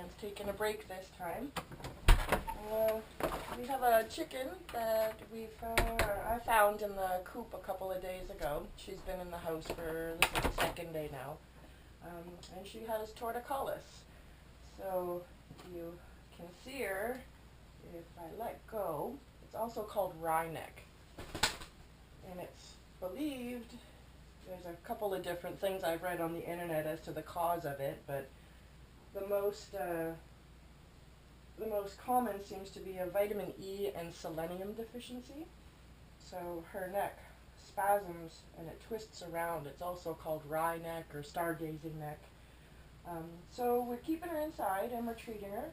One's taking a break this time. We have a chicken that I found in the coop a couple of days ago. She's been in the house for this is the second day now, and she has torticollis. So you can see her if I let go. It's also called wry neck, and it's believed. There's a couple of different things I've read on the internet as to the cause of it, but the most common seems to be a vitamin E and selenium deficiency. So her neck spasms and it twists around. It's also called wry neck or stargazing neck. So we're keeping her inside and we're treating her.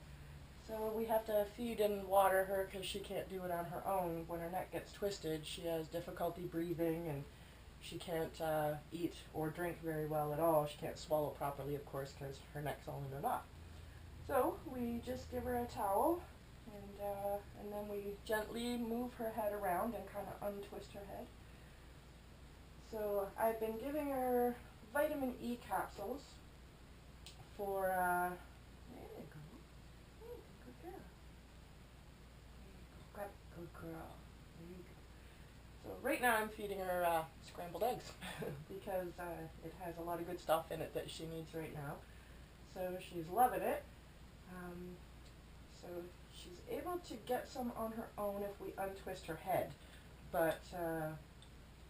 So we have to feed and water her because she can't do it on her own. When her neck gets twisted, she has difficulty breathing and she can't eat or drink very well at all. She can't swallow properly, of course, because her neck's all in a knot. So we just give her a towel, and then we gently move her head around and kind of untwist her head. So I've been giving her vitamin E capsules for, there you go. Hey, good girl. Good girl. There you go. So right now I'm feeding her scrambled eggs because it has a lot of good stuff in it that she needs right now. So she's loving it. So she's able to get some on her own if we untwist her head, but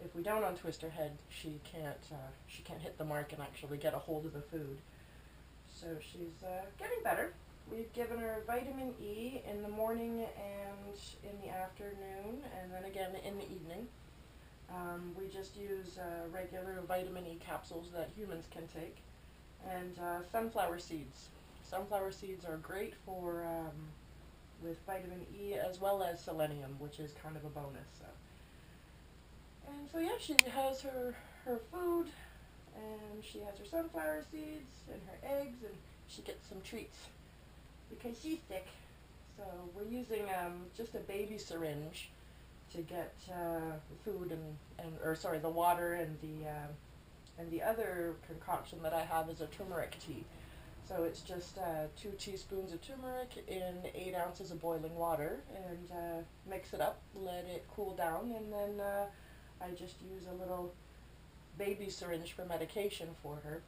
if we don't untwist her head, she can't hit the mark and actually get a hold of the food. So she's getting better. We've given her vitamin E in the morning and in the afternoon, and then again in the evening. We just use regular vitamin E capsules that humans can take, and sunflower seeds. Sunflower seeds are great for with vitamin E as well as selenium, which is kind of a bonus. So yeah, she has her food, and she has her sunflower seeds and her eggs, and she gets some treats because she's sick. So we're using just a baby syringe to get the food and the water, and the other concoction that I have is a turmeric tea. So it's just 2 teaspoons of turmeric in 8 ounces of boiling water, and mix it up, let it cool down, and then I just use a little baby syringe for medication for her.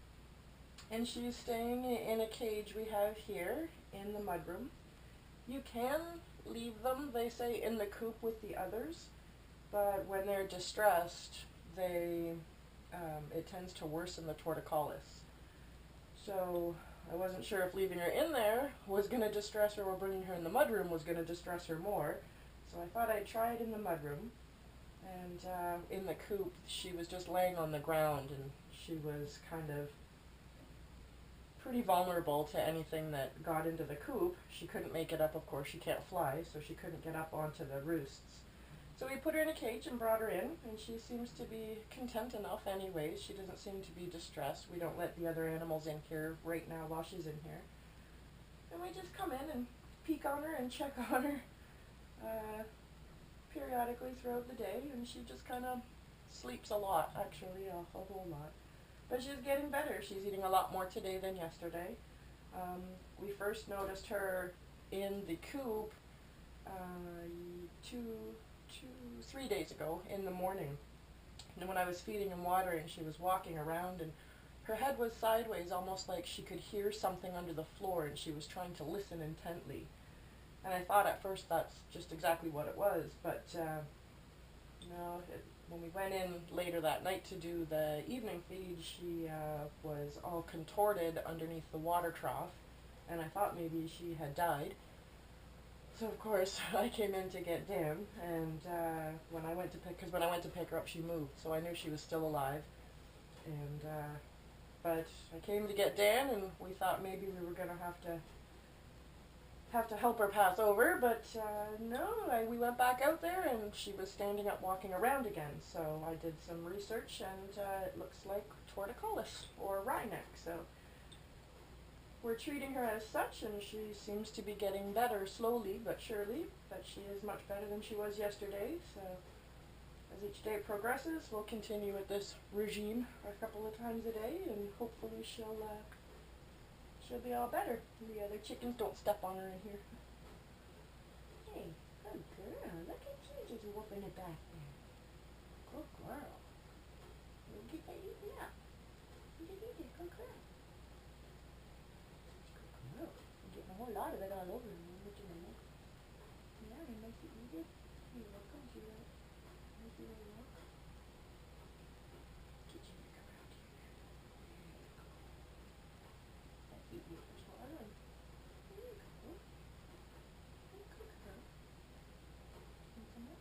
And she's staying in a cage we have here in the mudroom. You can leave them, they say, in the coop with the others, but when they're distressed, it tends to worsen the torticollis. So I wasn't sure if leaving her in there was going to distress her or bringing her in the mudroom was going to distress her more. So I thought I'd try it in the mudroom. And in the coop, she was just laying on the ground, and she was kind of pretty vulnerable to anything that got into the coop. She couldn't make it up, of course. She can't fly, so she couldn't get up onto the roosts. So we put her in a cage and brought her in, and she seems to be content enough anyways. She doesn't seem to be distressed. We don't let the other animals in here right now while she's in here. And we just come in and peek on her and check on her periodically throughout the day, and she just kind of sleeps a lot, actually, a whole lot. But she's getting better. She's eating a lot more today than yesterday. We first noticed her in the coop 3 days ago in the morning. And when I was feeding and watering, she was walking around, and her head was sideways, almost like she could hear something under the floor, and she was trying to listen intently. And I thought at first that's just exactly what it was, but no, when we went in later that night to do the evening feed, she was all contorted underneath the water trough, and I thought maybe she had died. So of course I came in to get Dan, and when I went to pick her up, she moved, so I knew she was still alive. And but I came to get Dan, and we thought maybe we were gonna have to help her pass over, but no, we went back out there, and she was standing up, walking around again. So I did some research, and it looks like torticollis or wry neck. So we're treating her as such, and she seems to be getting better slowly but surely, but she is much better than she was yesterday. So as each day progresses, we'll continue with this regime a couple of times a day, and hopefully she'll she'll be all better. The other chickens don't step on her in here. Hey, good girl. Look at you just whooping it back there. Good girl. We'll get that eaten up. You just eat it. Good girl. Good girl. You're getting a whole lot of it all over you. Look at your neck. Yeah, it makes you eat it. You're welcome to that. Make you really walk. Get your neck around here. There you go. That's eating it for swallowing. There you go. Hey, good girl. Want some more?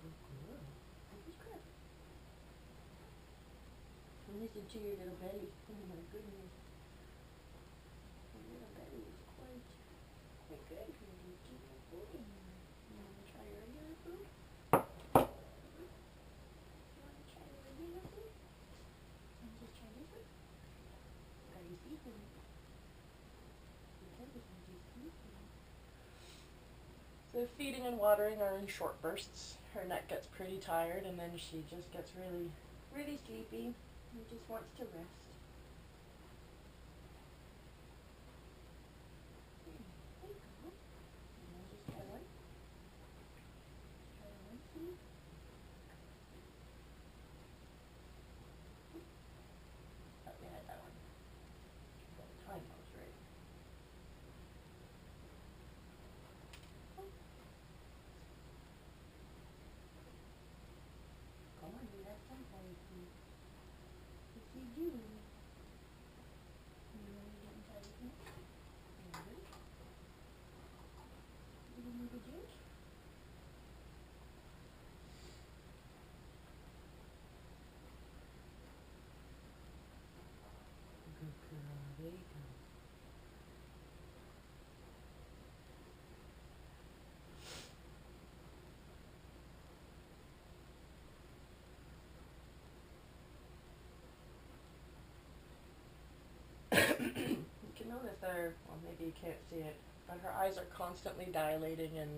Good girl. Good girl. Listen to your little belly. Oh my goodness. Your little belly is quite good. You keep your food in there. You want to try your regular food? You want to try your regular food? Want to just try this one? Got your teeth in it. Because it's got your teeth in it. The feeding and watering are in short bursts. Her neck gets pretty tired, and then she just gets really, really sleepy and just wants to rest. There you go. You want to just try one? Try one, see? Oh, you had that one. Got the time those right. Oh. Come on, you have some for you, please. Yes, you do. You want to get inside with me? Good. You need a drink? Good girl. There you go. You can notice there, well, maybe you can't see it, but her eyes are constantly dilating and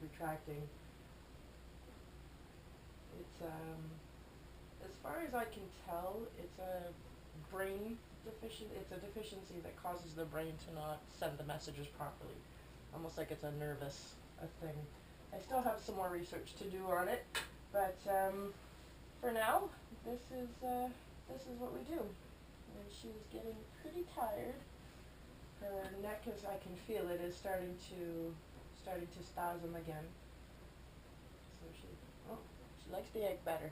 retracting. It's, as far as I can tell, it's a deficiency that causes the brain to not send the messages properly. Almost like it's a nervous thing. I still have some more research to do on it, but for now, this is what we do. And she's getting pretty tired. Her neck, as I can feel it, is starting to spasm again. So she likes the egg better.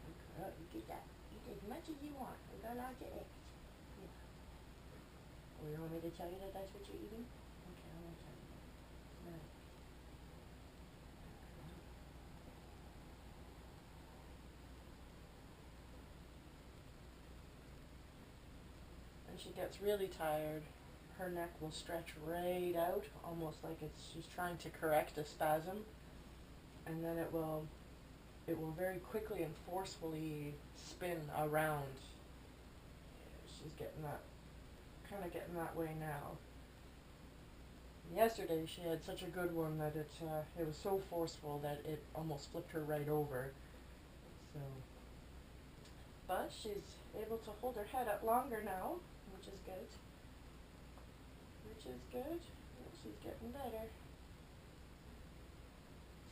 Good girl. You get that. Eat as much as you want. We got lots of eggs. Yeah. Oh, you want me to tell you that that's what you're eating? Okay, I won't tell you that. Smell it. When she gets really tired, her neck will stretch right out, almost like she's trying to correct a spasm, and then it will very quickly and forcefully spin around. Yeah, she's kind of getting that way now. Yesterday she had such a good one that it was so forceful that it almost flipped her right over. So, but she's able to hold her head up longer now, which is good. Yeah, she's getting better.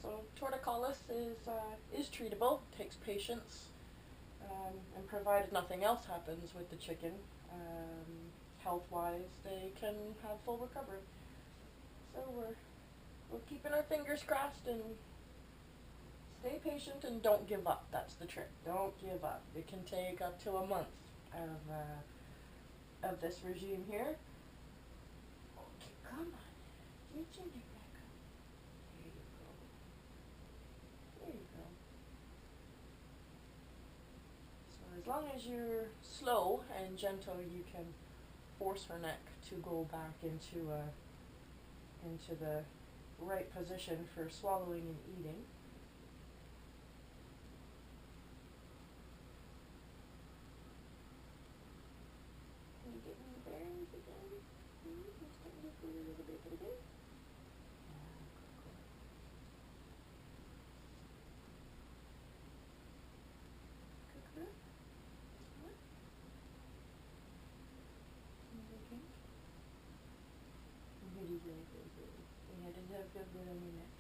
So torticollis is treatable, takes patience, and provided nothing else happens with the chicken, health-wise, they can have full recovery. So we're keeping our fingers crossed and stay patient and don't give up. That's the trick. Don't give up. It can take up to a month of this regime here. Okay, come on. Get your neck back up. There you go. There you go. So as long as you're slow and gentle, you can force her neck to go back into the right position for swallowing and eating. Are you getting your bearings again? Mr. feel good on your neck.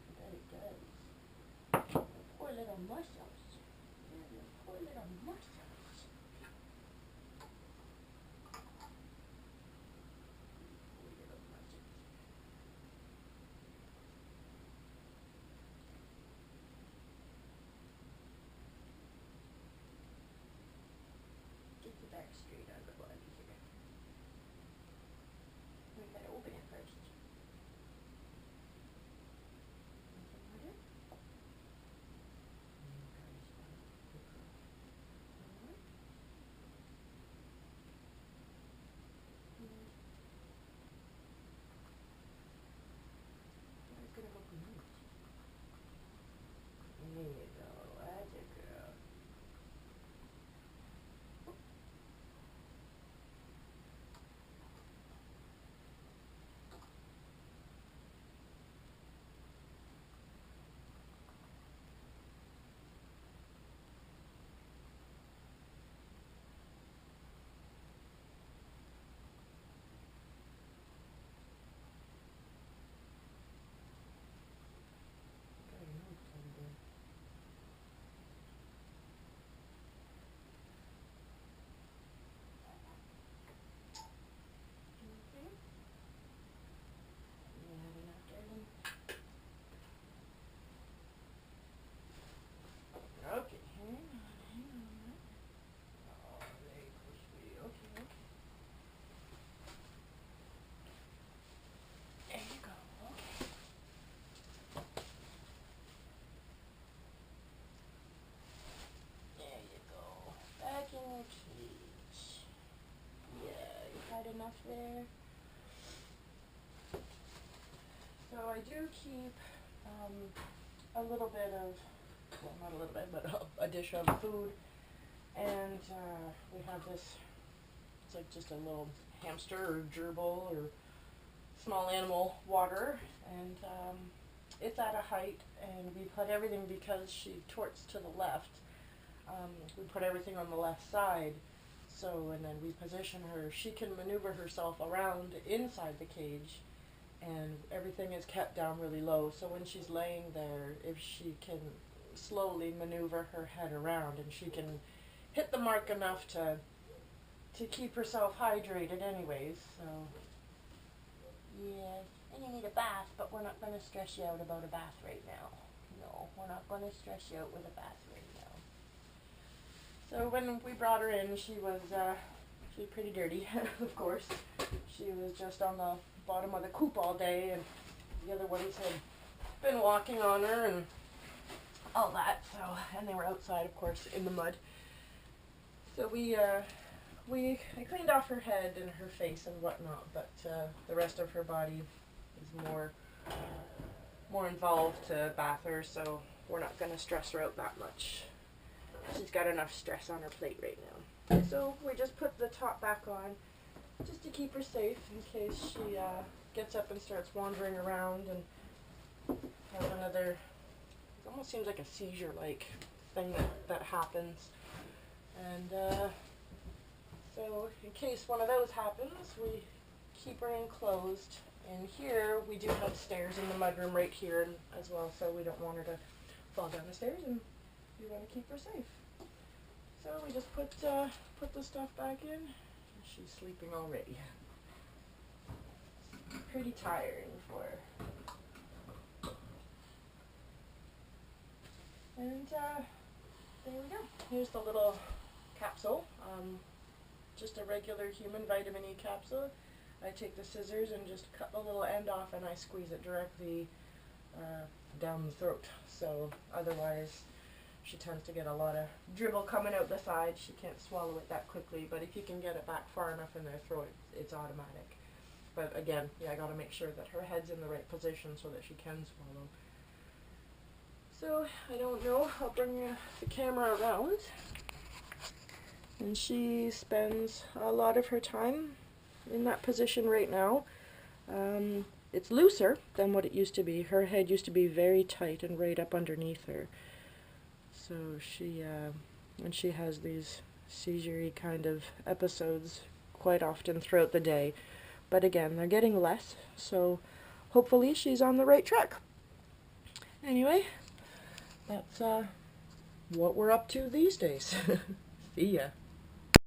I bet it does. Poor little muscles. Yeah, your poor little muscles. Poor little muscles. Get the back straight on the body here. We gotta open it first. There you go, that's a girl. Okay, hang on. Oh, there you go, sweetie. Okay. There you go. Okay. There you go. Back in your cage. Yeah, you had enough there. So I do keep a little bit of, well, not a little bit, but a dish of food, and we have this, it's like just a little hamster or gerbil or small animal water, and it's at a height, and we put everything, because she torts to the left, we put everything on the left side, so, and then we position her, she can maneuver herself around inside the cage, and everything is kept down really low, so when she's laying there, if she can slowly maneuver her head around, and she can hit the mark enough to keep herself hydrated anyways, so yeah, and you need a bath, but we're not going to stress you out about a bath right now. No, we're not going to stress you out with a bath right now. So when we brought her in, she was pretty dirty, of course. She was just on the bottom of the coop all day, and the other ones had been walking on her and all that, so, and they were outside, of course, in the mud. So I cleaned off her head and her face and whatnot, but the rest of her body is more involved to bath her, so we're not going to stress her out that much. She's got enough stress on her plate right now. So we just put the top back on, just to keep her safe in case she gets up and starts wandering around and has another, it almost seems like a seizure-like thing that happens. And so in case one of those happens, we keep her enclosed. And here we do have stairs in the mudroom right here as well, so we don't want her to fall down the stairs, and we want to keep her safe. So we just put the stuff back in. She's sleeping already. Pretty tiring for her. And there we go. Here's the little capsule. Just a regular human vitamin E capsule. I take the scissors and just cut the little end off, and I squeeze it directly down the throat. So otherwise she tends to get a lot of dribble coming out the side. She can't swallow it that quickly, but if you can get it back far enough in their throat, it's automatic. But again, yeah, I gotta make sure that her head's in the right position so that she can swallow. So, I don't know, I'll bring the camera around. And she spends a lot of her time in that position right now. It's looser than what it used to be. Her head used to be very tight and right up underneath her. So she, and she has these seizure-y kind of episodes quite often throughout the day. But again, they're getting less, so hopefully she's on the right track. Anyway, that's what we're up to these days. See ya.